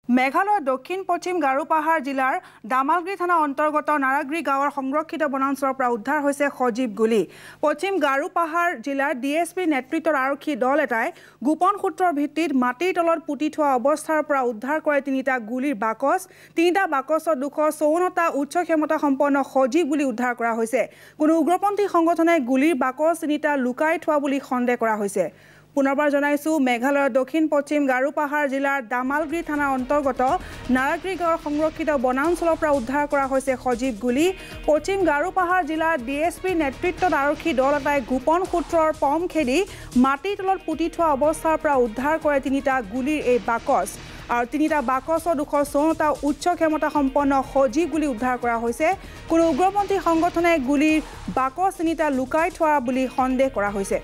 মেঘালয়ৰ দক্ষিণ পশ্চিম গাৰো পাহাৰ জিলাৰ দামালগুৰি থানা অন্তৰ্গত নাৰাগুৰি গাঁৱৰ সংৰক্ষিত বনাঞ্চলৰ পৰা উদ্ধাৰ হৈছে সজীৱ গুলী। পশ্চিম গাৰো পাহাৰ জিলাৰ ডিএছপি নেতৃত্বৰ আৰক্ষী দল এটাই গোপন সূত্ৰৰ ভিত্তিত মাটিৰ তলত পুতি থোৱা অৱস্থাৰ পৰা উদ্ধাৰ কৰে তিনিটা গুলীৰ বাকচ। তিনিটা বাকচত 254টা উচ্চ ক্ষমতা সম্পন্ন সজীৱ গুলী উদ্ধাৰ কৰা হৈছে। কোনো উগ্ৰপন্থী সংগঠনে গুলীৰ বাকচ তিনিটা লুকাই থোৱা বুলি সন্দেহ কৰা হৈছে। পুনৰবাৰ জনাইছো মেঘালয়ৰ দক্ষিণ পশ্চিম গাৰো পাহাৰ জিলাৰ দামালগুৰি থানাৰ অন্তৰ্গত নাৰাগুৰি গাঁৱৰ সংৰক্ষিত বনাঞ্চলৰ পৰা উদ্ধাৰ কৰা হৈছে সজীৱ গুলী। পশ্চিম গাৰো পাহাৰ জিলাৰ ডিএছপি নেতৃত্বত আৰক্ষী দল এটাই গোপন সূত্ৰৰ পম খেদি মাটিৰ তলত পুতি থোৱা অৱস্থাৰ পৰা উদ্ধাৰ কৰে তিনিটা গুলীৰ এই বাকচ। আৰু তিনিটা বাকচৰ 254টা উচ্চ ক্ষমতা সম্পন্ন সজীৱ গুলী উদ্ধাৰ কৰা হৈছে। কোনো উগ্ৰপন্থী সংগঠনে গুলীৰ বাকচ তিনিটা লুকাই থোৱা বুলি সন্দেহ কৰা হৈছে।